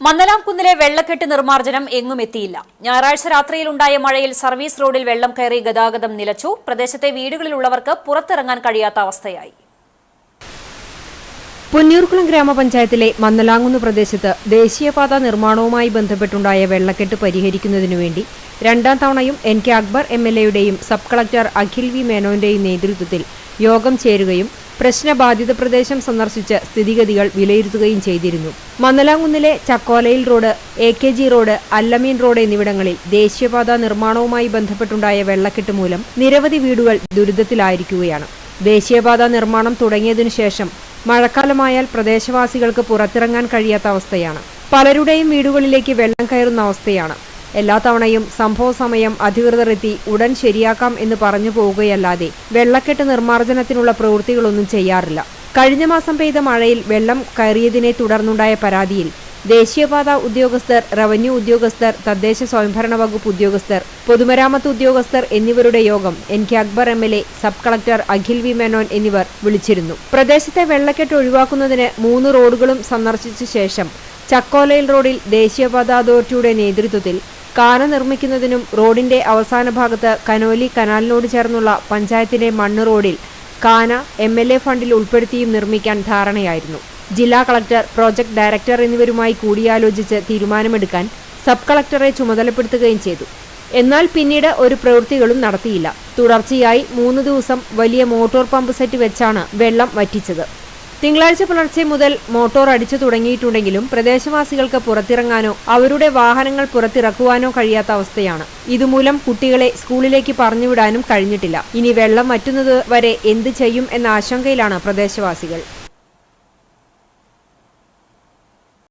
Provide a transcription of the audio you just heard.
മന്നലാംകുന്നിലെ വെള്ളക്കെട്ട് നിർമ്മാർജ്ജനം എങ്ങും എത്തിയില്ല. ഞായറാഴ്ച രാത്രിയിലുണ്ടായ മഴയിൽ സർവീസ് റോഡിൽ വെള്ളം കയറി ഗതാഗതം നിലച്ചു. പ്രദേശത്തെ വീടുകളിലുള്ളവർക്ക് പുറത്തിറങ്ങാൻ കഴിയാത്ത അവസ്ഥയായി. പുന്നൂർകുളം ഗ്രാമപഞ്ചായത്തിലെ മന്നലാംകുന്ന് പ്രദേശത്ത് ദേശീയപാത നിർമ്മാണവുമായി ബന്ധപ്പെട്ടുണ്ടായ വെള്ളക്കെട്ട് പരിഹരിക്കുന്നതിനുവേണ്ടി രണ്ടാം തവണയും NK അക്ബർ MLAയുടെയും സബ് കളക്ടർ അഖിൽ വി മേനോന്റെയും നേതൃത്വത്തിൽ യോഗം ചേരുകയും പ്രശ്നബാധിത പ്രദേശം സന്ദർശിച്ച് സ്ഥിതിഗതികൾ വിലയിരുത്തുകയും ചെയ്തിരുന്നു. മന്നലാംകുന്നിലെ ചക്കോലയിൽ road, AKG road, Allameen road എന്നിവിടങ്ങളിൽ ദേശീയപാത നിർമ്മാണവുമായി ബന്ധപ്പെട്ടുണ്ടായ വെള്ളക്കെട്ട് മൂലം നിരവധി വീടുകൾ ദുരിതത്തിലായിരിക്കുകയാണ്. ദേശീയപാത നിർമ്മാണം തുടങ്ങിയതിനു ശേഷം മഴക്കാലമായാൽ പ്രദേശവാസികൾക്ക് പുറത്തിറങ്ങാൻ കഴിയാത്ത അവസ്ഥയാണ്. പലരുടെയും വീടുകളിലേക്ക് വെള്ളം കയറുന്ന അവസ്ഥയാണ്. എല്ലാ തവണയും സംഭവ സമയം അധികൃതർ എത്തി ഉടൻ ശരിയാക്കാം എന്ന് പറഞ്ഞു പോവുകയല്ലാതെ വെള്ളക്കെട്ട് നിർമ്മാർജ്ജനത്തിനുള്ള പ്രവൃത്തികളൊന്നും ചെയ്യാറില്ല. കഴിഞ്ഞ മാസം പെയ്ത മഴയിൽ വെള്ളം കയറിയതിനെ തുടർന്നുണ്ടായ പരാതിയിൽ ദേശീയപാത ഉദ്യോഗസ്ഥർ, റവന്യൂ ഉദ്യോഗസ്ഥർ, തദ്ദേശ സ്വയംഭരണ വകുപ്പ് ഉദ്യോഗസ്ഥർ, പൊതുമരാമത്ത് ഉദ്യോഗസ്ഥർ എന്നിവരുടെ യോഗം NK Akbar MLA, sub collector Akhil V Menon എന്നിവർ വിളിച്ചിരുന്നു. പ്രദേശത്തെ വെള്ളക്കെട്ട് ഒഴിവാക്കുന്നതിന് 3 റോഡുകളും സന്ദർശിച്ച ശേഷം ചക്കോലയിൽ റോഡിൽ ദേശീയപാത അതോറിറ്റിയുടെ നേതൃത്വത്തിൽ കാന നിർമ്മിക്കുന്നതിനും റോഡിന്റെ അവസാന ഭാഗത്ത് കനോലി കനാലിനോട് ചേർന്നുള്ള പഞ്ചായത്തിന്റെ മണ്ണ് റോഡിൽ കാന MLA ഫണ്ടിൽ ഉൾപ്പെടുത്തിയും നിർമ്മിക്കാൻ ധാരണയായിരുന്നു. ജില്ലാ കളക്ടർ, പ്രോജക്ട് ഡയറക്ടർ എന്നിവരുമായി കൂടിയാലോചിച്ച് തീരുമാനമെടുക്കാൻ സബ് കളക്ടറെ ചുമതലപ്പെടുത്തുകയും ചെയ്തു. എന്നാൽ പിന്നീട് ഒരു പ്രവൃത്തികളും നടത്തിയില്ല. തുടർച്ചയായി 3 ദിവസം വലിയ മോട്ടോർ പമ്പ് സെറ്റ് വെച്ചാണ് വെള്ളം വറ്റിച്ചത്. തിങ്കളാഴ്ച പുലർച്ചെ മുതൽ മോട്ടോർ അടിച്ചു തുടങ്ങിയിട്ടുണ്ടെങ്കിലും പ്രദേശവാസികൾക്ക് പുറത്തിറങ്ങാനോ അവരുടെ വാഹനങ്ങൾ പുറത്തിറക്കുവാനോ കഴിയാത്ത അവസ്ഥയാണ്. ഇതുമൂലം കുട്ടികളെ സ്കൂളിലേക്ക് പറഞ്ഞുവിടാനും കഴിഞ്ഞിട്ടില്ല. ഇനി വെള്ളം വറ്റുന്നത് വരെ എന്ത് ചെയ്യും എന്ന ആശങ്കയിലാണ് പ്രദേശവാസികൾ.